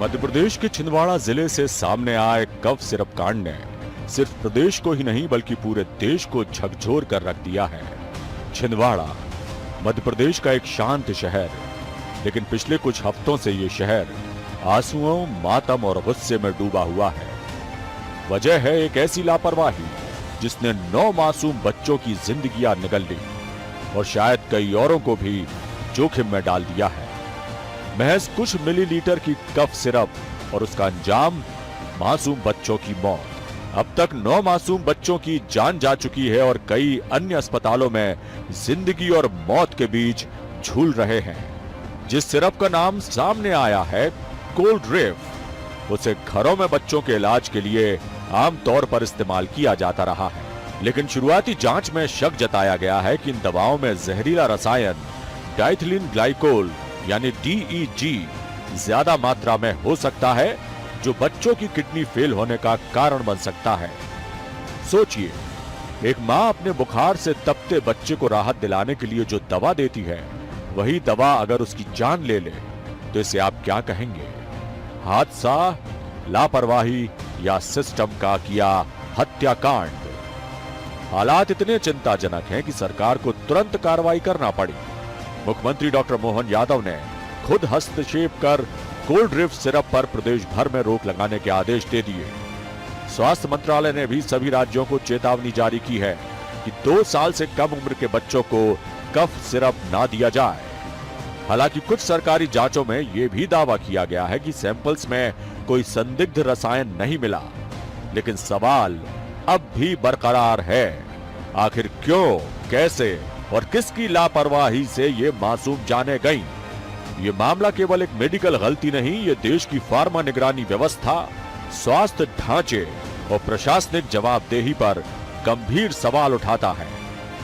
मध्य प्रदेश के छिंदवाड़ा जिले से सामने आए कफ सिरप कांड ने सिर्फ प्रदेश को ही नहीं बल्कि पूरे देश को झकझोर कर रख दिया है। छिंदवाड़ा मध्य प्रदेश का एक शांत शहर, लेकिन पिछले कुछ हफ्तों से ये शहर आंसुओं, मातम और गुस्से में डूबा हुआ है। वजह है एक ऐसी लापरवाही जिसने 9 मासूम बच्चों की जिंदगियां निगल ली और शायद कई औरों को भी जोखिम में डाल दिया है। महज कुछ मिलीलीटर की कफ सिरप और उसका अंजाम मासूम बच्चों की मौत। अब तक 9 मासूम बच्चों की जान जा चुकी है और कई अन्य अस्पतालों में जिंदगी और मौत के बीच झूल रहे हैं। जिस सिरप का नाम सामने आया है कोल्ड ड्रिफ्ट, उसे घरों में बच्चों के इलाज के लिए आमतौर पर इस्तेमाल किया जाता रहा है, लेकिन शुरुआती जांच में शक जताया गया है कि इन दवाओं में जहरीला रसायन डाइथिलीन ग्लाइकोल यानी DEG ज्यादा मात्रा में हो सकता है, जो बच्चों की किडनी फेल होने का कारण बन सकता है। सोचिए, एक मां अपने बुखार से तपते बच्चे को राहत दिलाने के लिए जो दवा देती है, वही दवा अगर उसकी जान ले ले तो इसे आप क्या कहेंगे? हादसा, लापरवाही या सिस्टम का किया हत्याकांड? हालात इतने चिंताजनक हैं कि सरकार को तुरंत कार्रवाई करना पड़ी। मुख्यमंत्री डॉक्टर मोहन यादव ने खुद हस्तक्षेप कर कोल्ड ड्रिफ्ट सिरप पर प्रदेश भर में रोक लगाने के आदेश दे दिए। स्वास्थ्य मंत्रालय ने भी सभी राज्यों को चेतावनी जारी की है कि 2 साल से कम उम्र के बच्चों को कफ सिरप ना दिया जाए। हालांकि कुछ सरकारी जांचों में यह भी दावा किया गया है कि सैंपल्स में कोई संदिग्ध रसायन नहीं मिला, लेकिन सवाल अब भी बरकरार है। आखिर क्यों, कैसे और किसकी लापरवाही से ये मासूम जाने गईं? ये मामला केवल एक मेडिकल गलती नहीं, ये देश की फार्मा निगरानी व्यवस्था, स्वास्थ्य ढांचे और प्रशासनिक जवाबदेही पर गंभीर सवाल उठाता है।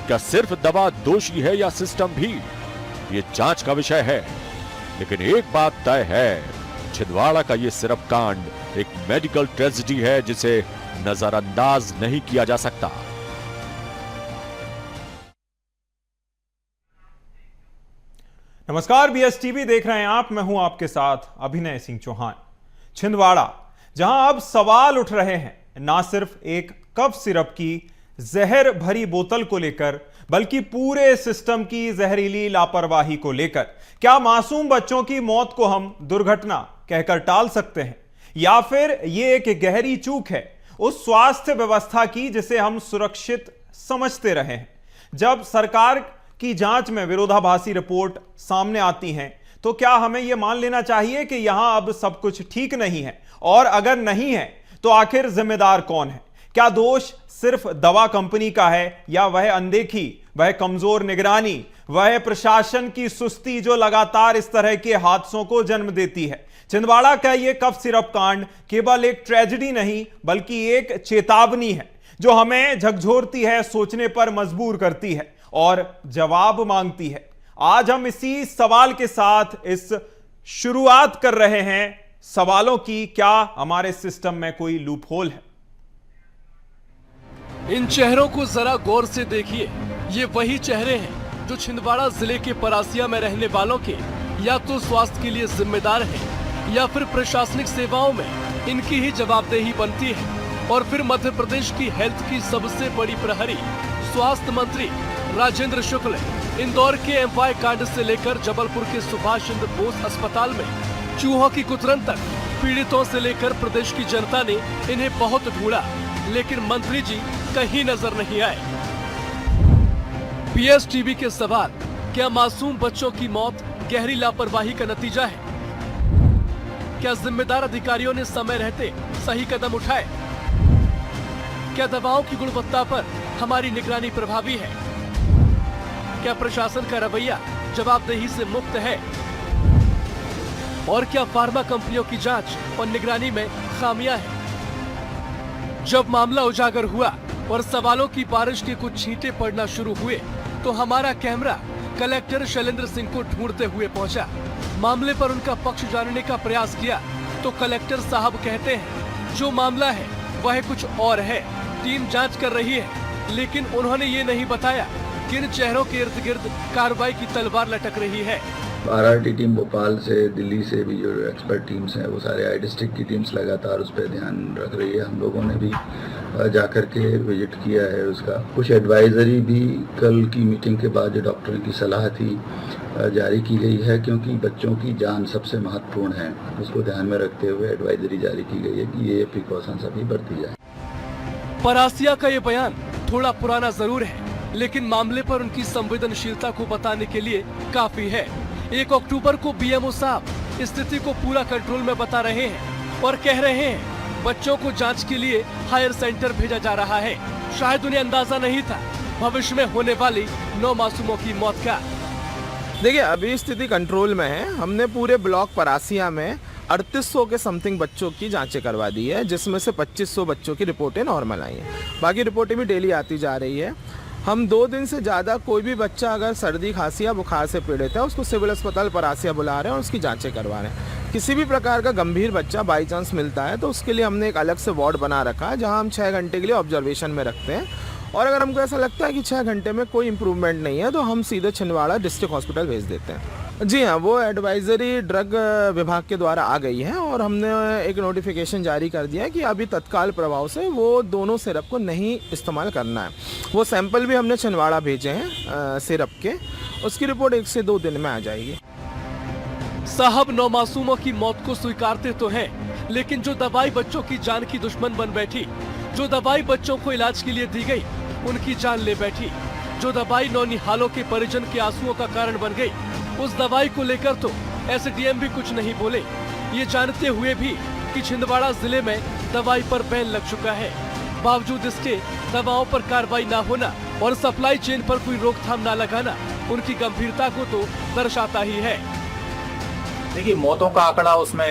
क्या सिर्फ दवा दोषी है या सिस्टम भी? ये जांच का विषय है। लेकिन एक बात तय है, छिंदवाड़ा का ये सिरप कांड एक मेडिकल ट्रेजेडी है जिसे नजरअंदाज नहीं किया जा सकता। नमस्कार, BS टीवी देख रहे हैं आप। मैं हूं आपके साथ अभिनय सिंह चौहान। छिंदवाड़ा, जहां अब सवाल उठ रहे हैं ना सिर्फ एक कफ सिरप की जहर भरी बोतल को लेकर, बल्कि पूरे सिस्टम की जहरीली लापरवाही को लेकर। क्या मासूम बच्चों की मौत को हम दुर्घटना कहकर टाल सकते हैं, या फिर यह एक गहरी चूक है उस स्वास्थ्य व्यवस्था की जिसे हम सुरक्षित समझते रहे हैं? जब सरकार की जांच में विरोधाभासी रिपोर्ट सामने आती हैं, तो क्या हमें यह मान लेना चाहिए कि यहां अब सब कुछ ठीक नहीं है? और अगर नहीं है तो आखिर जिम्मेदार कौन है? क्या दोष सिर्फ दवा कंपनी का है, या वह अनदेखी, वह कमजोर निगरानी, वह प्रशासन की सुस्ती जो लगातार इस तरह के हादसों को जन्म देती है? छिंदवाड़ा का यह कफ सिरप कांड केवल एक ट्रेजेडी नहीं बल्कि एक चेतावनी है जो हमें झकझोरती है, सोचने पर मजबूर करती है और जवाब मांगती है। आज हम इसी सवाल के साथ इस शुरुआत कर रहे हैं सवालों की, क्या हमारे सिस्टम में कोई लूप होल है? इन चेहरों को जरा गौर से देखिए। ये वही चेहरे हैं जो छिंदवाड़ा जिले के परासिया में रहने वालों के या तो स्वास्थ्य के लिए जिम्मेदार हैं या फिर प्रशासनिक सेवाओं में इनकी ही जवाबदेही बनती है। और फिर मध्य प्रदेश की हेल्थ की सबसे बड़ी प्रहरी स्वास्थ्य मंत्री राजेंद्र शुक्ल इंदौर के एमवाय कांड से लेकर जबलपुर के सुभाष चंद्र बोस अस्पताल में चूहों की कुतरन तक पीड़ितों से लेकर प्रदेश की जनता ने इन्हें बहुत ढूंढा, लेकिन मंत्री जी कहीं नजर नहीं आए। BS टीवी के सवाल, क्या मासूम बच्चों की मौत गहरी लापरवाही का नतीजा है? क्या जिम्मेदार अधिकारियों ने समय रहते सही कदम उठाए? क्या दवाओं की गुणवत्ता पर हमारी निगरानी प्रभावी है? क्या प्रशासन का रवैया जवाबदेही से मुक्त है? और क्या फार्मा कंपनियों की जांच और निगरानी में खामियां हैं? जब मामला उजागर हुआ और सवालों की बारिश के कुछ छींटे पड़ना शुरू हुए, तो हमारा कैमरा कलेक्टर शैलेंद्र सिंह को ढूंढते हुए पहुंचा। मामले पर उनका पक्ष जानने का प्रयास किया तो कलेक्टर साहब कहते हैं जो मामला है वह कुछ और है, टीम जांच कर रही है। लेकिन उन्होंने ये नहीं बताया किन चेहरों के इर्द गिर्द कार्रवाई की तलवार लटक रही है। आरआरटी टीम भोपाल से, दिल्ली से भी जो एक्सपर्ट टीम्स हैं वो सारे आई डिस्ट्रिक्ट की टीम्स लगातार उस पर ध्यान रख रही है। हम लोगों ने भी जाकर के विजिट किया है उसका। कुछ एडवाइजरी भी कल की मीटिंग के बाद जो डॉक्टरों की सलाह थी जारी की गई है, क्योंकि बच्चों की जान सबसे महत्वपूर्ण है। उसको ध्यान में रखते हुए एडवाइजरी जारी की गई है कि ये प्रिकॉशंस अभी बरती जाए। परासिया का ये बयान थोड़ा पुराना जरूर है, लेकिन मामले पर उनकी संवेदनशीलता को बताने के लिए काफी है। 1 अक्टूबर को बीएमओ साहब स्थिति को पूरा कंट्रोल में बता रहे हैं और कह रहे हैं बच्चों को जांच के लिए हायर सेंटर भेजा जा रहा है। शायद उन्हें अंदाजा नहीं था भविष्य में होने वाली 9 मासूमों की मौत का। देखिए, अभी स्थिति कंट्रोल में है। हमने पूरे ब्लॉक परासिया में 3800 के समथिंग बच्चों की जांचें करवा दी है, जिसमें से 2500 बच्चों की रिपोर्टें नॉर्मल आई हैं। बाकी रिपोर्टें भी डेली आती जा रही है। हम 2 दिन से ज़्यादा कोई भी बच्चा अगर सर्दी खांसी या बुखार से पीड़ित है उसको सिविल अस्पताल परासिया बुला रहे हैं और उसकी जांचें करवा रहे हैं। किसी भी प्रकार का गंभीर बच्चा बाई चांस मिलता है तो उसके लिए हमने एक अलग से वार्ड बना रखा है, जहां हम 6 घंटे के लिए ऑब्जर्वेशन में रखते हैं। और अगर हमको ऐसा लगता है कि 6 घंटे में कोई इम्प्रूवमेंट नहीं है तो हम सीधे छिंदवाड़ा डिस्ट्रिक्ट हॉस्पिटल भेज देते हैं। जी हाँ, वो एडवाइजरी ड्रग विभाग के द्वारा आ गई है और हमने एक नोटिफिकेशन जारी कर दिया है कि अभी तत्काल प्रभाव से वो दोनों सिरप को नहीं इस्तेमाल करना है। वो सैंपल भी हमने छिंदवाड़ा भेजे हैं सिरप के, उसकी रिपोर्ट 1 से 2 दिन में आ जाएगी। साहब 9 मासूमों की मौत को स्वीकारते तो हैं, लेकिन जो दवाई बच्चों की जान की दुश्मन बन बैठी, जो दवाई बच्चों को इलाज के लिए दी गई उनकी जान ले बैठी, जो दवाई नौनिहालों के परिजन के आंसुओं का कारण बन गई, उस दवाई को लेकर तो एसडीएम भी कुछ नहीं बोले, ये जानते हुए भी कि छिंदवाड़ा जिले में दवाई पर बैन लग चुका है। बावजूद इसके दवाओं पर कार्रवाई न होना और सप्लाई चेन पर कोई रोकथाम न लगाना उनकी गंभीरता को तो दर्शाता ही है। देखिए, मौतों का आंकड़ा उसमें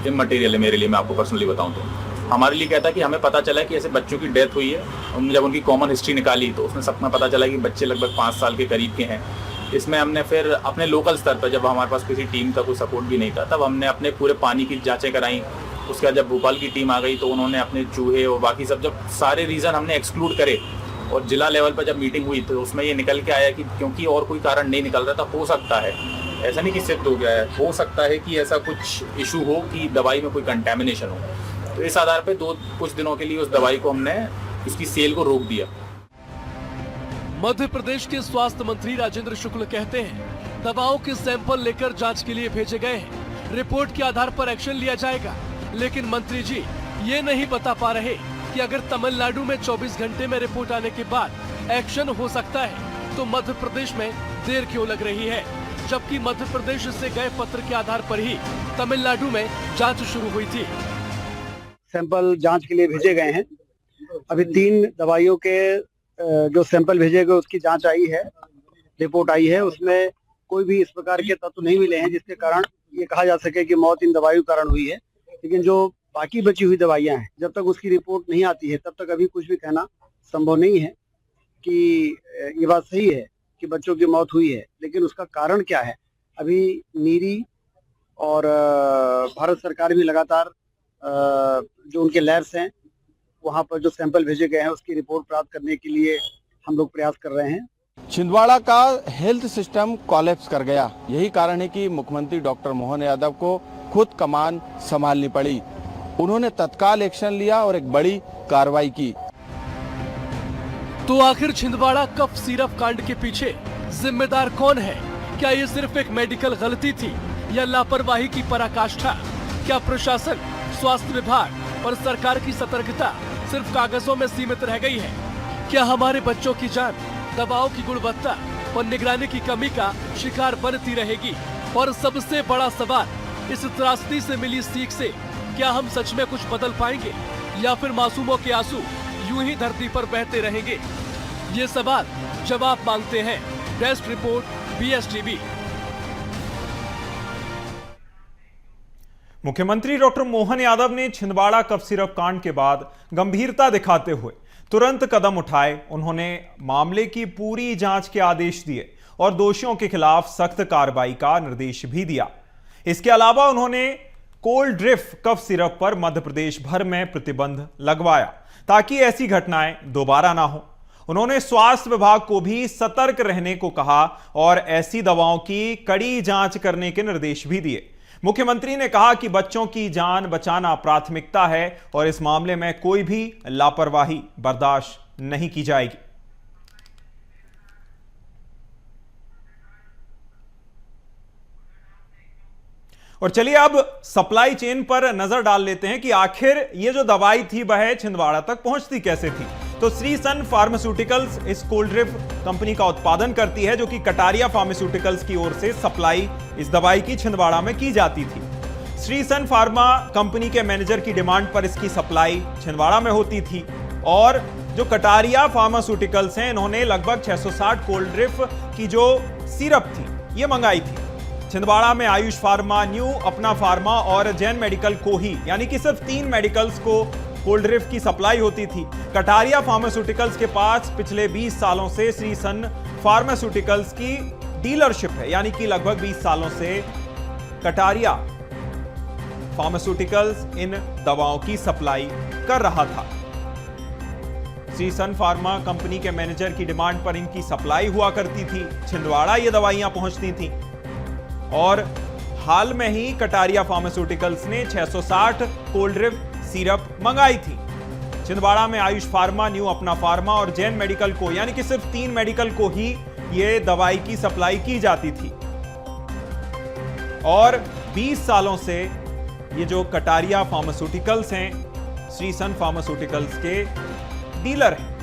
इमटेरियल है मेरे लिए। मैं आपको पर्सनली बताऊं तो हमारे लिए कहता है कि हमें पता चला कि ऐसे बच्चों की डेथ हुई है। जब उनकी कॉमन हिस्ट्री निकाली तो उसमें सब में पता चला कि बच्चे लगभग 5 साल के करीब के हैं। इसमें हमने फिर अपने लोकल स्तर पर, जब हमारे पास किसी टीम का कोई सपोर्ट भी नहीं था, तब हमने अपने पूरे पानी की जांचें कराई। उसके बाद जब भोपाल की टीम आ गई तो उन्होंने अपने चूहे और बाकी सब, जब सारे रीज़न हमने एक्सक्लूड करे और जिला लेवल पर जब मीटिंग हुई तो उसमें ये निकल के आया कि क्योंकि और कोई कारण नहीं निकल रहा था, हो सकता है, ऐसा नहीं कि सिद्ध हो गया है, हो सकता है कि ऐसा कुछ इशू हो कि दवाई में कोई कंटेमिनेशन हो। तो इस आधार पे कुछ दिनों के लिए उस दवाई को हमने उसकी सेल को रोक दिया। मध्य प्रदेश के स्वास्थ्य मंत्री राजेंद्र शुक्ल कहते हैं दवाओं के सैंपल लेकर जांच के लिए भेजे गए हैं, रिपोर्ट के आधार पर एक्शन लिया जाएगा। लेकिन मंत्री जी ये नहीं बता पा रहे कि अगर तमिलनाडु में 24 घंटे में रिपोर्ट आने के बाद एक्शन हो सकता है तो मध्य प्रदेश में देर क्यों लग रही है, जबकि मध्य प्रदेश से गए पत्र के आधार पर ही तमिलनाडु में जांच शुरू हुई थी। सैंपल जांच के लिए भेजे गए हैं। अभी 3 दवाइयों के जो सैंपल भेजे गए उसकी जांच आई है, रिपोर्ट आई है। उसमें कोई भी इस प्रकार के तत्व नहीं मिले हैं जिसके कारण ये कहा जा सके कि मौत इन दवाइयों के कारण हुई है। लेकिन जो बाकी बची हुई दवाइयां हैं, जब तक उसकी रिपोर्ट नहीं आती है तब तक अभी कुछ भी कहना संभव नहीं है कि ये बात सही है कि बच्चों की मौत हुई है। लेकिन उसका कारण क्या है, अभी नीरी और भारत सरकार भी लगातार जो उनके लैब्स हैं वहां पर जो सैंपल भेजे गए हैं उसकी रिपोर्ट प्राप्त करने के लिए हम लोग प्रयास कर रहे हैं। छिंदवाड़ा का हेल्थ सिस्टम कोलैप्स कर गया, यही कारण है कि मुख्यमंत्री डॉक्टर मोहन यादव को खुद कमान संभालनी पड़ी। उन्होंने तत्काल एक्शन लिया और एक बड़ी कार्रवाई की। तो आखिर छिंदवाड़ा कफ सिरप कांड के पीछे जिम्मेदार कौन है? क्या ये सिर्फ एक मेडिकल गलती थी या लापरवाही की पराकाष्ठा? क्या प्रशासन, स्वास्थ्य विभाग और सरकार की सतर्कता सिर्फ कागजों में सीमित रह गई है? क्या हमारे बच्चों की जान दवाओं की गुणवत्ता और निगरानी की कमी का शिकार बनती रहेगी? और सबसे बड़ा सवाल, इस त्रासदी से मिली सीख से क्या हम सच में कुछ बदल पाएंगे या फिर मासूमों के आंसू यूं ही धरती पर बहते रहेंगे? ये सवाल जवाब मांगते हैं। Desk report, BSTV। मुख्यमंत्री डॉक्टर मोहन यादव ने छिंदवाड़ा कफ सिरप कांड के बाद गंभीरता दिखाते हुए तुरंत कदम उठाए। उन्होंने मामले की पूरी जांच के आदेश दिए और दोषियों के खिलाफ सख्त कार्रवाई का निर्देश भी दिया। इसके अलावा उन्होंने कोल्ड ड्रिफ्ट कफ सिरप पर मध्य प्रदेश भर में प्रतिबंध लगवाया ताकि ऐसी घटनाएं दोबारा ना हो। उन्होंने स्वास्थ्य विभाग को भी सतर्क रहने को कहा और ऐसी दवाओं की कड़ी जांच करने के निर्देश भी दिए। मुख्यमंत्री ने कहा कि बच्चों की जान बचाना प्राथमिकता है और इस मामले में कोई भी लापरवाही बर्दाश्त नहीं की जाएगी। और चलिए अब सप्लाई चेन पर नजर डाल लेते हैं कि आखिर ये जो दवाई थी वह छिंदवाड़ा तक पहुंचती कैसे थी। तो श्री सन फार्मास्यूटिकल्स इस कोल्ड ड्रिप कंपनी का उत्पादन करती है, जो कि कटारिया फार्मास्यूटिकल्स की ओर से सप्लाई इस दवाई की छिंदवाड़ा में की जाती थी। श्री सन फार्मा कंपनी के मैनेजर की डिमांड पर इसकी सप्लाई छिंदवाड़ा में होती थी और जो कटारिया फार्मास्यूटिकल्स हैं, इन्होंने लगभग 660 कोल्ड ड्रिप की जो सिरप थी ये मंगाई थी। छिंदवाड़ा में आयुष फार्मा, न्यू अपना फार्मा और जैन मेडिकल को ही, यानी कि सिर्फ 3 मेडिकल्स को कोल्ड ड्रिप की सप्लाई होती थी। कटारिया फार्मास्यूटिकल्स के पास पिछले 20 सालों से श्री सन फार्मास्यूटिकल्स की डीलरशिप है, यानी कि लगभग 20 सालों से कटारिया फार्मास्यूटिकल्स इन दवाओं की सप्लाई कर रहा था। श्री सन फार्मा कंपनी के मैनेजर की डिमांड पर इनकी सप्लाई हुआ करती थी, छिंदवाड़ा ये दवाइयां पहुंचती थी और हाल में ही कटारिया फार्मास्यूटिकल्स ने 660 कोल्ड ड्रिप सिरप मंगाई थी। छिंदवाड़ा में आयुष फार्मा, न्यू अपना फार्मा और जैन मेडिकल को, यानी कि सिर्फ 3 मेडिकल को ही ये दवाई की सप्लाई की जाती थी और 20 सालों से ये जो कटारिया फार्मास्यूटिकल्स हैं, श्री सन फार्मास्यूटिकल्स के डीलर हैं।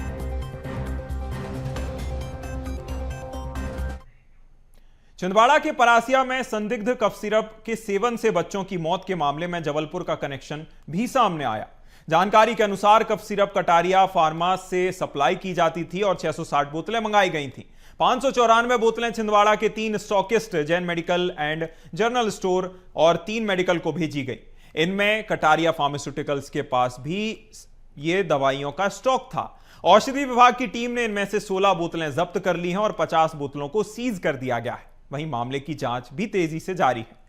छिंदवाड़ा के परासिया में संदिग्ध कफ सिरप के सेवन से बच्चों की मौत के मामले में जबलपुर का कनेक्शन भी सामने आया। जानकारी के अनुसार कफ सिरप कटारिया फार्मा से सप्लाई की जाती थी और 660 बोतलें मंगाई गई थी। 594 बोतलें छिंदवाड़ा के 3 stockist Jain medical and general store और 3 मेडिकल को भेजी गई। इनमें कटारिया फार्मास्यूटिकल्स के पास भी ये दवाइयों का स्टॉक था। औषधि विभाग की टीम ने इनमें से 16 बोतलें जब्त कर ली हैं और 50 बोतलों को सीज कर दिया गया है। वहीं मामले की जांच भी तेजी से जारी है।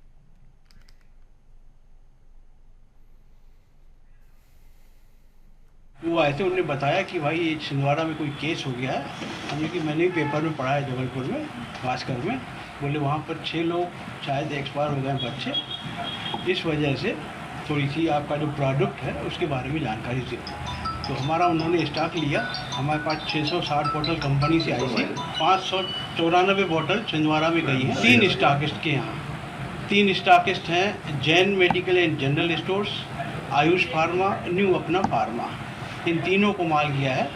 वो ऐसे उन्होंने बताया कि भाई ये छिंदवाड़ा में कोई केस हो गया है, यानी कि मैंने भी पेपर में पढ़ा है जबलपुर में, भास्कर में, बोले वहाँ पर 6 लोग शायद एक्सपायर हो गए बच्चे, इस वजह से थोड़ी सी आपका जो प्रोडक्ट है उसके बारे में जानकारी थी। तो हमारा उन्होंने स्टॉक लिया, हमारे पास 660 बोतल कंपनी से आई थी, 594 बोतल छिंदवाड़ा में गई हैं। 3 स्टॉकिस्ट के यहाँ 3 स्टॉकिस्ट हैं, Jain medical and general stores, Ayush pharma, new अपना फार्मा, इन तीनों को माल किया है।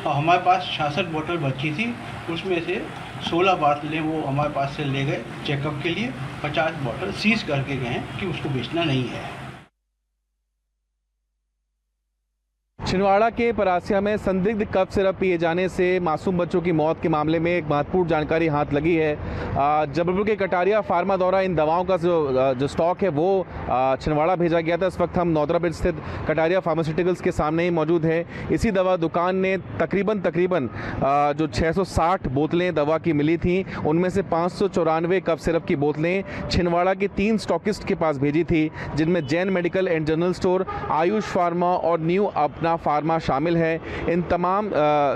और हमारे पास 66 बोतल बची थी, उसमें से 16 बोतलें वो हमारे पास से ले गए चेकअप के लिए, 50 बोतल सीज करके गए हैं कि उसको बेचना नहीं है। छिंदवाड़ा के परासिया में संदिग्ध कफ सिरप पिए जाने से मासूम बच्चों की मौत के मामले में एक महत्वपूर्ण जानकारी हाथ लगी है। जबलपुर के कटारिया फार्मा द्वारा इन दवाओं का जो स्टॉक है वो छिंदवाड़ा भेजा गया था। इस वक्त हम नौतरा ब्रिज स्थित कटारिया फार्मास्यूटिकल्स के सामने ही मौजूद है। इसी दवा दुकान ने तकरीबन जो 660 बोतलें दवा की मिली थी, उनमें से 594 कफ सिरप की बोतलें छिंदवाड़ा के 3 स्टॉकिस्ट के पास भेजी थी, जिनमें Jain medical and general store, Ayush pharma और न्यू अपना फार्मा शामिल है। इन तमाम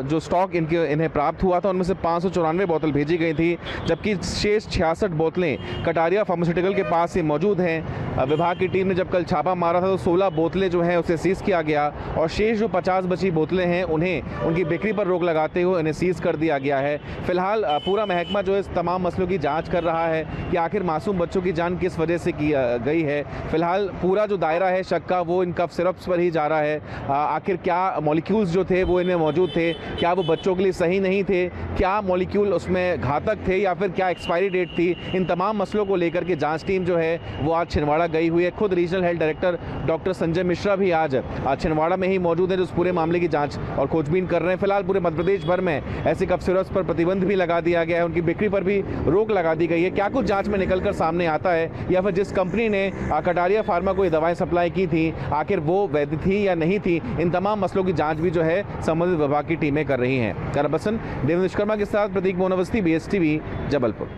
जो स्टॉक इन्हें प्राप्त हुआ था, उनमें से 594 बोतल भेजी गई थी, जबकि शेष 66 बोतलें कटारिया फार्मास्यूटिकल के पास ही मौजूद हैं। विभाग की टीम ने जब कल छापा मारा था तो 16 बोतलें जो हैं उसे सीज किया गया और शेष जो 50 बची बोतलें हैं उन्हें उनकी बिक्री पर रोक लगाते हुए इन्हें सीज कर दिया गया है। फिलहाल पूरा महकमा जो है इस तमाम मसलों की जाँच कर रहा है कि आखिर मासूम बच्चों की जान किस वजह से की गई है। फिलहाल पूरा जो दायरा है शक का वो इन कफ सिरप्स पर ही जा रहा है। आखिर क्या मॉलिक्यूल्स जो थे वो इनमें मौजूद थे, क्या वो बच्चों के लिए सही नहीं थे, क्या मॉलिक्यूल उसमें घातक थे या फिर क्या एक्सपायरी डेट थी, इन तमाम मसलों को लेकर के जांच टीम जो है वो आज छिंदवाड़ा गई हुई है। खुद regional health director doctor Sanjay Mishra भी आज छिंदवाड़ा में ही मौजूद है, जो इस पूरे मामले की जांच और खोजबीन कर रहे हैं। फिलहाल पूरे मध्य प्रदेश भर में ऐसे कफ सिरप्स पर प्रतिबंध भी लगा दिया गया है, उनकी बिक्री पर भी रोक लगा दी गई है। क्या कुछ जाँच में निकल कर सामने आता है या फिर जिस कंपनी ने कटारिया फार्मा को ये दवाएं सप्लाई की थी आखिर वो वैध थी या नहीं थी, इन तमाम मसलों की जांच भी जो है संबंधित विभाग की टीमें कर रही हैं। करबसन देवेंद्र विश्वकर्मा के साथ प्रतीक मोनवस्ती, BSTV, जबलपुर।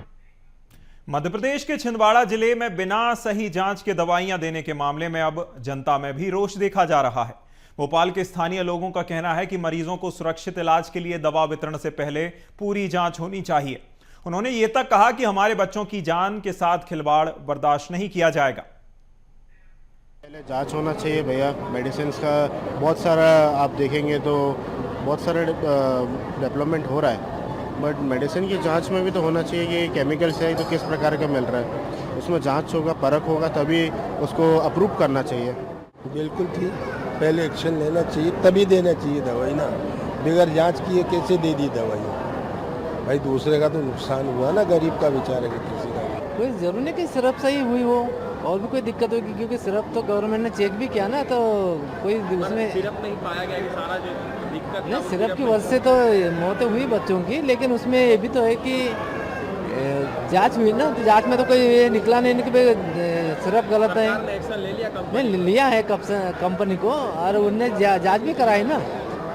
मध्य प्रदेश के छिंदवाड़ा जिले में बिना सही जांच के दवाइयां देने के मामले में अब जनता में भी रोष देखा जा रहा है। भोपाल के स्थानीय लोगों का कहना है कि मरीजों को सुरक्षित इलाज के लिए दवा वितरण से पहले पूरी जांच होनी चाहिए। उन्होंने ये तक कहा कि हमारे बच्चों की जान के साथ खिलवाड़ बर्दाश्त नहीं किया जाएगा। पहले जांच होना चाहिए भैया। मेडिसिन का बहुत सारा आप देखेंगे तो बहुत सारा डेवलपमेंट हो रहा है, बट मेडिसिन की जांच में भी तो होना चाहिए कि केमिकल से तो किस प्रकार का मिल रहा है, उसमें जांच होगा, परख होगा, तभी उसको अप्रूव करना चाहिए। बिल्कुल ठीक, पहले एक्शन लेना चाहिए तभी देना चाहिए दवाई ना, बगैर जांच किए कैसे दे दी दवाई? भाई दूसरे का तो नुकसान हुआ ना, गरीब का बेचारे का किसी का। कोई जरूरी नहीं कि सिरप सही हुई हो और भी कोई दिक्कत होगी, क्योंकि सिरप तो गवर्नमेंट ने चेक भी किया ना, तो कोई उसमें सिरप नहीं पाया गया कि सारा जो दिक्कत नहीं, सिरप की वजह से तो मौतें हुई बच्चों की, लेकिन उसमें ये भी तो है कि जांच हुई ना, तो जांच में तो कोई ये निकला नहीं कि भाई सिरप गलत है। एक्शन ले लिया नहीं लिया है कंपनी को, और उनने जांच भी कराई ना,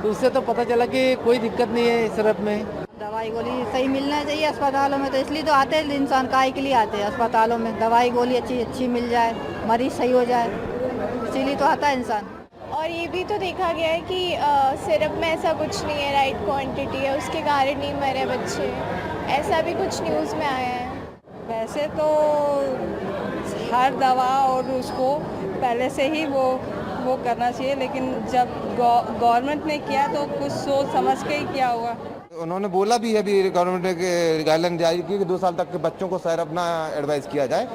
तो उससे तो पता चला कि कोई दिक्कत नहीं है सिरप में। दवाई गोली सही मिलना चाहिए अस्पतालों में, तो इसलिए तो आते हैं इंसान काहे के लिए आते हैं अस्पतालों में, दवाई गोली अच्छी मिल जाए, मरीज सही हो जाए, इसीलिए तो आता है इंसान। और ये भी तो देखा गया है कि सिरप में ऐसा कुछ नहीं है, राइट क्वांटिटी है, उसके कारण नहीं मरे बच्चे, ऐसा भी कुछ न्यूज़ में आया है। वैसे तो हर दवा और उसको पहले से ही वो करना चाहिए, लेकिन जब गवर्नमेंट ने किया तो कुछ सोच समझ के ही किया होगा। उन्होंने बोला भी है, अभी गवर्नमेंट ने गाइडलाइन जारी की कि 2 साल तक के बच्चों को सिरप ना एडवाइस किया जाए,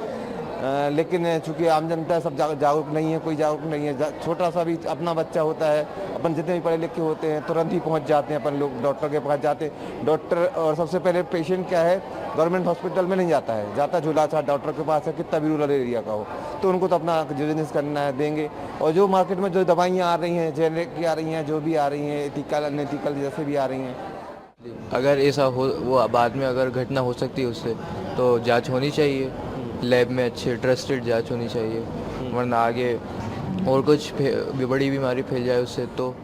लेकिन चूंकि आम जनता सब जागरूक नहीं है, कोई जागरूक नहीं है। छोटा सा भी अपना बच्चा होता है, अपन जितने भी पढ़े लिखे होते हैं तुरंत ही पहुंच जाते हैं, अपन लोग डॉक्टर के पास जाते हैं। डॉक्टर और सबसे पहले पेशेंट क्या है, गवर्नमेंट हॉस्पिटल में नहीं जाता है, जाता झूलाछाड़ डॉक्टर के पास है, कितना भी रूरल एरिया का हो, तो उनको तो अपना बिजनेस करना है, देंगे। और जो मार्केट में जो दवाइयाँ आ रही हैं, जेनरिक की आ रही हैं, जो भी आ रही हैं, एथिकल अनएथिकल जैसे भी आ रही हैं, अगर ऐसा हो, वो बाद में अगर घटना हो सकती है उससे, तो जांच होनी चाहिए, लैब में अच्छे ट्रस्टेड जांच होनी चाहिए, वरना आगे और कुछ बड़ी बीमारी फैल जाए उससे तो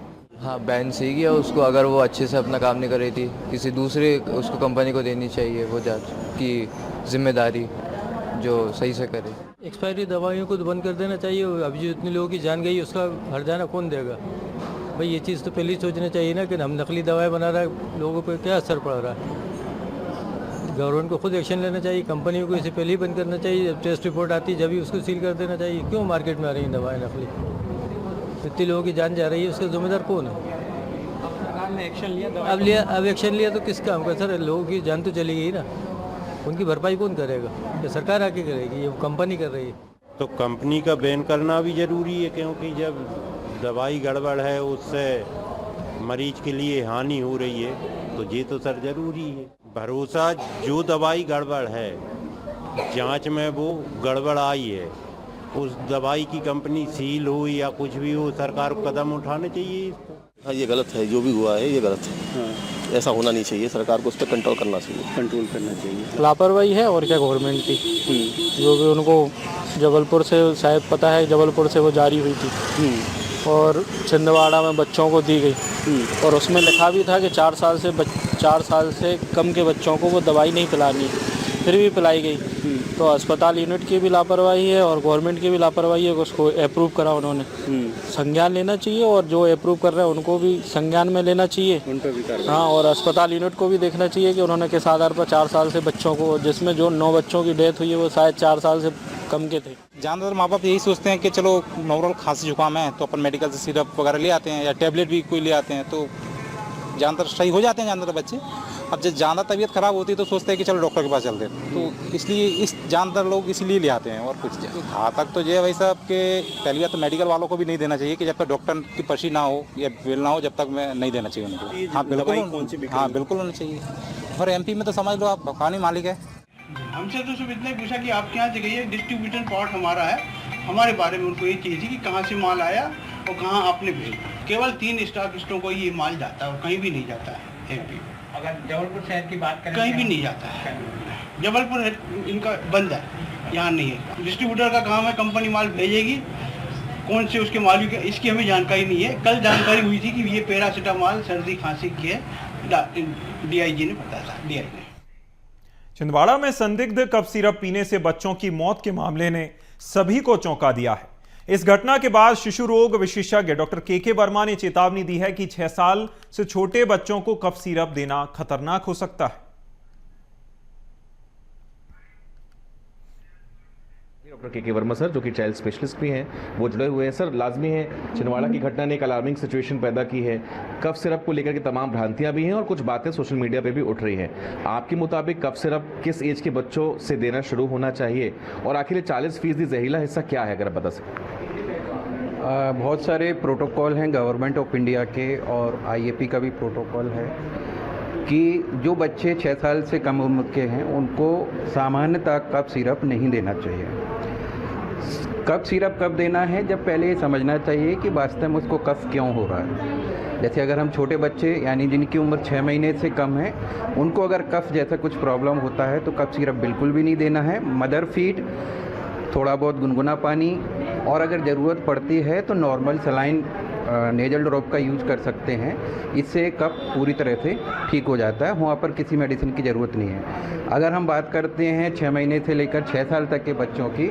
हाँ बैन सही किया उसको। अगर वो अच्छे से अपना काम नहीं कर रही थी, किसी दूसरे उसको कंपनी को देनी चाहिए वो जांच की जिम्मेदारी, जो सही से करे। एक्सपायरी दवाइयों को तो बंद कर देना चाहिए। अभी जो इतने लोगों की जान गई उसका हर्जाना कौन देगा भाई? ये चीज़ तो पहले ही सोचना चाहिए ना कि हम नकली दवाएं बना रहा है, लोगों पर क्या असर पड़ रहा है। गवर्नमेंट को खुद एक्शन लेना चाहिए, कंपनियों को इसे पहले ही बंद करना चाहिए। जब टेस्ट रिपोर्ट आती है जब ही उसको सील कर देना चाहिए। क्यों मार्केट में आ रही हैं दवाएं नकली? इतने लोगों की जान जा रही है, उसका जिम्मेदार कौन है? सरकार ने एक्शन लिया, अब एक्शन लिया तो किस काम का? सर लोगों की जान तो चली गई ना, उनकी भरपाई कौन करेगा? ये सरकार आके करेगी, ये कंपनी कर रही है। तो कंपनी का बैन करना भी जरूरी है, क्योंकि जब दवाई गड़बड़ है उससे मरीज के लिए हानि हो रही है, तो ये तो सर जरूरी है। भरोसा जो दवाई गड़बड़ है, जांच में वो गड़बड़ आई है, उस दवाई की कंपनी सील हो या कुछ भी हो, सरकार को कदम उठाने चाहिए। हाँ ये गलत है, जो भी हुआ है ये गलत है। हाँ। ऐसा होना नहीं चाहिए, सरकार को उस पर कंट्रोल करना चाहिए। लापरवाही है और क्या गवर्नमेंट की, जो भी उनको जबलपुर से शायद पता है, जबलपुर से वो जारी हुई थी और छिंदवाड़ा में बच्चों को दी गई, और उसमें लिखा भी था कि 4 साल से कम के बच्चों को वो दवाई नहीं पिलानी, फिर भी पिलाई गई। तो अस्पताल यूनिट की भी लापरवाही है और गवर्नमेंट की भी लापरवाही है, उसको अप्रूव करा उन्होंने। संज्ञान लेना चाहिए, और जो अप्रूव कर रहे हैं उनको भी संज्ञान में लेना चाहिए, उन पर भी। हाँ, और अस्पताल यूनिट को भी देखना चाहिए कि उन्होंने किस आधार पर 4 साल से बच्चों को, जिसमें जो 9 बच्चों की डेथ हुई है वो शायद 4 साल से कम के थे। ज़्यादातर माँ बाप यही सोचते हैं कि चलो नॉर्मल खांसी जुकाम है तो अपन मेडिकल से सिरप वगैरह ले आते हैं या टेबलेट भी कोई ले आते हैं, तो ज़्यादातर सही हो जाते हैं ज़्यादातर बच्चे। अब जब ज़्यादा तबीयत ख़राब होती है तो सोचते हैं कि चलो डॉक्टर के पास चलते हैं, तो इसलिए ज़्यादातर लोग इसलिए ले आते हैं और कुछ। हाँ तक तो ये भाई साहब के पहली बात तो मेडिकल वालों को भी नहीं देना चाहिए कि जब तक डॉक्टर की पर्ची ना हो या बिल ना हो जब तक मैं नहीं देना चाहिए उनको। हाँ बिल्कुल, हाँ बिल्कुल होना चाहिए। और MP में तो समझ लो आप कहानी मालिक है। हमसे तो सिर्फ इतना पूछा कि आपके यहाँ से गई है, डिस्ट्रीब्यूटर पार्ट हमारा है, हमारे बारे में उनको ये चाहिए कि कहाँ से माल आया और कहाँ आपने भेजा। केवल 3 स्टॉकिस्टों को ये माल जाता है और कहीं भी नहीं जाता है MP। अगर जबलपुर शहर की बात करें, कहीं भी नहीं जाता है। जबलपुर इनका बंद है, यहाँ नहीं है। डिस्ट्रीब्यूटर का काम है, कंपनी माल भेजेगी, कौन से उसके माल की इसकी हमें जानकारी नहीं है। कल जानकारी हुई थी कि ये पैरासीटामोल सर्दी खांसी की है, DIG ने बताया था। DIG ने छिंदवाड़ा में संदिग्ध कफ सिरप पीने से बच्चों की मौत के मामले ने सभी को चौंका दिया है। इस घटना के बाद शिशु रोग विशेषज्ञ डॉक्टर के वर्मा ने चेतावनी दी है कि 6 साल से छोटे बच्चों को कफ सिरप देना खतरनाक हो सकता है। डॉक्टर के वर्मा सर, जो कि चाइल्ड स्पेशलिस्ट भी हैं, वो जुड़े हुए हैं। सर, लाजमी है, छिंदवाड़ा की घटना ने एक अलार्मिंग सिचुएशन पैदा की है। कफ सिरप को लेकर के तमाम भ्रांतियां भी हैं और कुछ बातें सोशल मीडिया पे भी उठ रही हैं। आपके मुताबिक कफ सिरप किस एज के बच्चों से देना शुरू होना चाहिए और आखिर 40% जहरीला हिस्सा क्या है, अगर आप बता सकें? बहुत सारे प्रोटोकॉल हैं गवर्नमेंट ऑफ इंडिया के और आईएपी का भी प्रोटोकॉल है कि जो बच्चे 6 साल से कम उम्र के हैं उनको सामान्यतः कफ सिरप नहीं देना चाहिए। कफ सिरप कब देना है, जब पहले ये समझना चाहिए कि वास्तव में उसको कफ क्यों हो रहा है। जैसे अगर हम छोटे बच्चे यानी जिनकी उम्र 6 महीने से कम है उनको अगर कफ जैसा कुछ प्रॉब्लम होता है तो कफ सिरप बिल्कुल भी नहीं देना है। मदर फीड, थोड़ा बहुत गुनगुना पानी और अगर ज़रूरत पड़ती है तो नॉर्मल सलाइन नेजल ड्रॉप का यूज कर सकते हैं। इससे कफ पूरी तरह से ठीक हो जाता है, वहाँ पर किसी मेडिसिन की ज़रूरत नहीं है। अगर हम बात करते हैं 6 महीने से लेकर 6 साल तक के बच्चों की,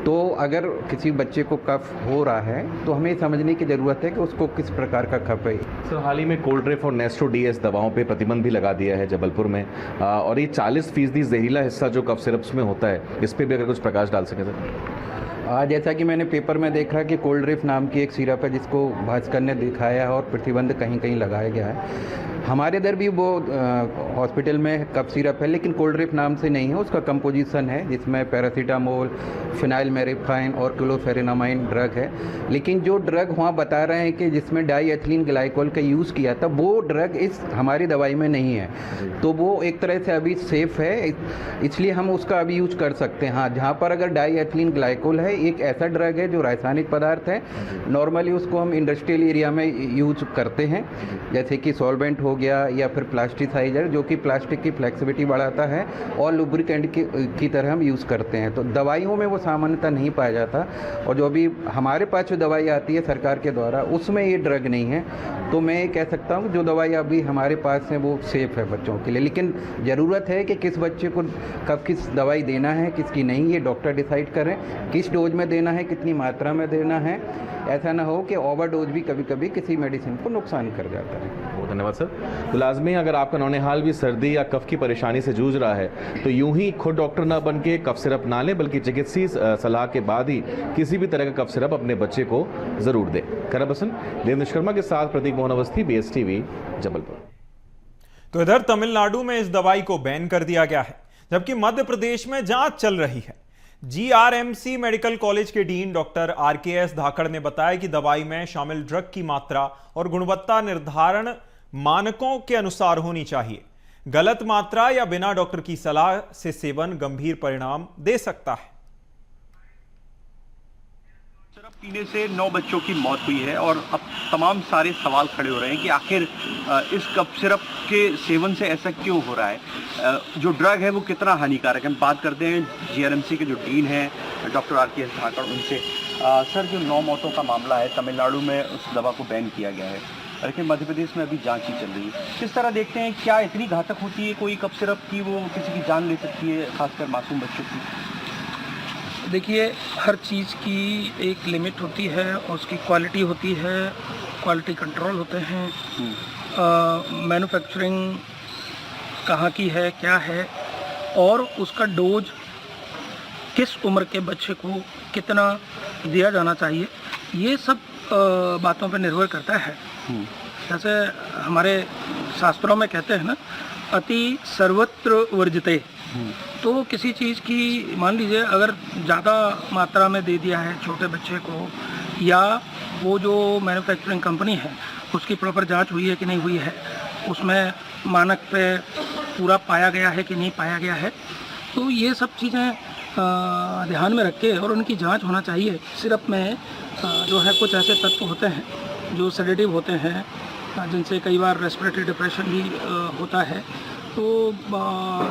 तो अगर किसी बच्चे को कफ हो रहा है तो हमें समझने की ज़रूरत है कि उसको किस प्रकार का कफ है। सर, हाल ही में कोल्ड्रिफ और नेस्टो डीएस दवाओं पे प्रतिबंध भी लगा दिया है जबलपुर में, और ये 40% जहरीला हिस्सा जो कफ सिरप्स में होता है, इस पर भी अगर कुछ प्रकाश डाल सकें सर। जैसा कि मैंने पेपर में देखा कि कोल्ड्रिफ नाम की एक सिरप है जिसको भास्कर ने दिखाया है और प्रतिबंध कहीं कहीं लगाया गया है। हमारे इधर भी वो हॉस्पिटल में कफ सिरप है लेकिन कोल्ड्रिफ नाम से नहीं है, उसका कंपोजिशन है जिसमें पैरासीटामोल, फिनाइल मेरिफाइन और क्लोफेरेनामाइन ड्रग है। लेकिन जो ड्रग वहाँ बता रहे हैं कि जिसमें डाईएथिलीन ग्लाइकोल का यूज़ किया था, वो ड्रग इस हमारी दवाई में नहीं है, तो वो एक तरह से अभी सेफ़ है, इसलिए हम उसका अभी यूज कर सकते हैं। हाँ, जहाँ पर अगर डाईएथिलीन ग्लाइकोल है, एक ऐसा ड्रग है जो रासायनिक पदार्थ है, नॉर्मली उसको हम इंडस्ट्रियल एरिया में यूज करते हैं, जैसे कि सॉल्वेंट हो गया या फिर प्लास्टिसाइजर जो कि प्लास्टिक की फ्लेक्सिबिलिटी बढ़ाता है, और लुब्रिकेंट की तरह हम यूज़ करते हैं। तो दवाइयों में वो सामान्यतः नहीं पाया जाता, और जो अभी हमारे पास जो दवाई आती है सरकार के द्वारा उसमें ये ड्रग नहीं है। तो मैं ये कह सकता हूँ जो दवाई अभी हमारे पास है वो सेफ़ है बच्चों के लिए, लेकिन ज़रूरत है कि किस बच्चे को कब किस दवाई देना है किसकी नहीं, ये डॉक्टर डिसाइड करें किस डोज में देना है, कितनी मात्रा में देना है। ऐसा ना हो कि ओवरडोज भी कभी कभी किसी मेडिसिन को नुकसान कर जाता है। बहुत धन्यवाद सर। तो लाजमी अगर आपका नौनिहाल भी सर्दी या कफ की परेशानी से जूझ रहा है तो यूं ही खुद डॉक्टर ना बन के कफ सिरप ना लें, बल्कि चिकित्सीय सलाह के बाद ही किसी भी तरह का कफ सिरप अपने बच्चे को जरूर दें। करब हसन, देवेंद्र शर्मा के साथ प्रतीक मोहन अवस्थी, BSTV, जबलपुर। तो इधर तमिलनाडु में इस दवाई को बैन कर दिया गया है, जबकि मध्य प्रदेश में जांच चल रही है। GRMC मेडिकल कॉलेज के डीन डॉक्टर RKS धाकड़ ने बताया कि दवाई में शामिल ड्रग की मात्रा और गुणवत्ता निर्धारण मानकों के अनुसार होनी चाहिए। गलत मात्रा या बिना डॉक्टर की सलाह से सेवन गंभीर परिणाम दे सकता है। सिरप पीने से 9 बच्चों की मौत हुई है और अब तमाम सारे सवाल खड़े हो रहे हैं कि आखिर इस कफ सिरप के सेवन से ऐसा क्यों हो रहा है, जो ड्रग है वो कितना हानिकारक है। हम बात करते हैं GRMC के जो डीन हैं डॉक्टर RKS धाकड़, उनसे। सर, जो 9 मौतों का मामला है, तमिलनाडु में उस दवा को बैन किया गया है, लेकिन मध्य प्रदेश में अभी जांच ही चल रही है। किस तरह देखते हैं, क्या इतनी घातक होती है कोई कफ सिरप की वो किसी की जान ले सकती है, खासकर मासूम बच्चों की? देखिए, हर चीज़ की एक लिमिट होती है और उसकी क्वालिटी होती है, क्वालिटी कंट्रोल होते हैं, मैन्युफैक्चरिंग कहाँ की है, क्या है, और उसका डोज किस उम्र के बच्चे को कितना दिया जाना चाहिए, ये सब बातों पर निर्भर करता है। जैसे हमारे शास्त्रों में कहते हैं ना, अति सर्वत्र वर्जिते। तो किसी चीज़ की मान लीजिए अगर ज़्यादा मात्रा में दे दिया है छोटे बच्चे को, या वो जो मैन्युफैक्चरिंग कंपनी है उसकी प्रॉपर जांच हुई है कि नहीं हुई है, उसमें मानक पे पूरा पाया गया है कि नहीं पाया गया है, तो ये सब चीज़ें ध्यान में रख के और उनकी जांच होना चाहिए। सिरप में जो है कुछ ऐसे तत्व होते हैं जो सेडेटिव होते हैं, जिनसे कई बार रेस्पिरेटरी डिप्रेशन भी होता है, तो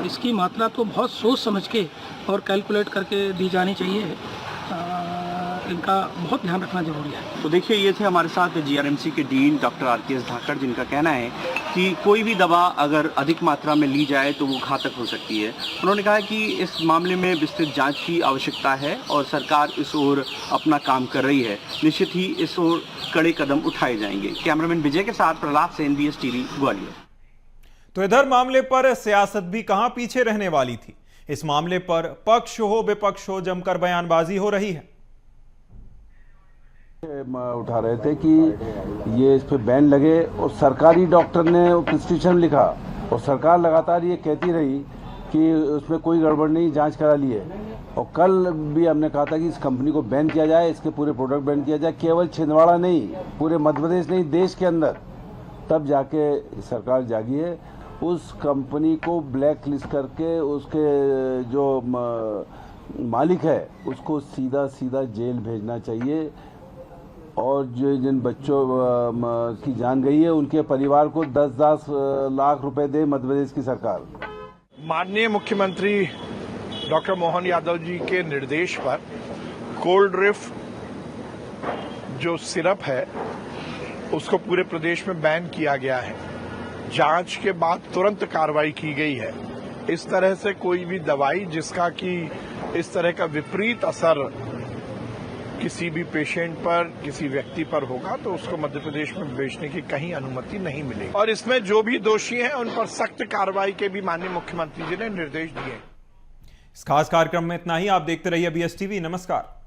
इसकी मात्रा तो बहुत सोच समझ के और कैलकुलेट करके दी जानी चाहिए। इनका बहुत ध्यान रखना जरूरी है। तो देखिए, ये थे हमारे साथ GRMC के डीन डॉक्टर RKS धाकड़, जिनका कहना है कि कोई भी दवा अगर अधिक मात्रा में ली जाए तो वो घातक हो सकती है। उन्होंने कहा कि इस मामले में विस्तृत जांच की आवश्यकता है और सरकार इस ओर अपना काम कर रही है। निश्चित ही इस ओर कड़े कदम उठाए जाएंगे। कैमरामैन विजय के साथ प्रहलाद सेन, BS टीवी, ग्वालियर। तो इधर मामले पर सियासत भी कहां पीछे रहने वाली थी। इस मामले पर पक्ष हो विपक्ष हो जमकर बयानबाजी हो रही है। उठा रहे थे कि ये इस पे बैन लगे और सरकारी डॉक्टर ने प्रिस्क्रिप्शन लिखा और सरकार लगातार ये कहती रही कि उसमें कोई गड़बड़ नहीं, जांच करा ली है। और कल भी हमने कहा था कि इस कंपनी को बैन किया जाए, इसके पूरे प्रोडक्ट बैन किया जाए, केवल छिंदवाड़ा नहीं, पूरे मध्य प्रदेश नहीं, देश के अंदर। तब जाके सरकार जागी है। उस कंपनी को ब्लैक लिस्ट करके उसके जो मालिक है उसको सीधा सीधा जेल भेजना चाहिए और जो जिन बच्चों की जान गई है उनके परिवार को 10-10 लाख रुपए दे मध्य प्रदेश की सरकार। माननीय मुख्यमंत्री डॉक्टर मोहन यादव जी के निर्देश पर कोल्ड रिफ जो सिरप है उसको पूरे प्रदेश में बैन किया गया है। जांच के बाद तुरंत कार्रवाई की गई है। इस तरह से कोई भी दवाई जिसका कि इस तरह का विपरीत असर किसी भी पेशेंट पर, किसी व्यक्ति पर होगा तो उसको मध्य प्रदेश में बेचने की कहीं अनुमति नहीं मिलेगी। और इसमें जो भी दोषी हैं उन पर सख्त कार्रवाई के भी माननीय मुख्यमंत्री जी ने निर्देश दिए। इस खास कार्यक्रम में इतना ही। आप देखते रहिए BS टीवी। नमस्कार।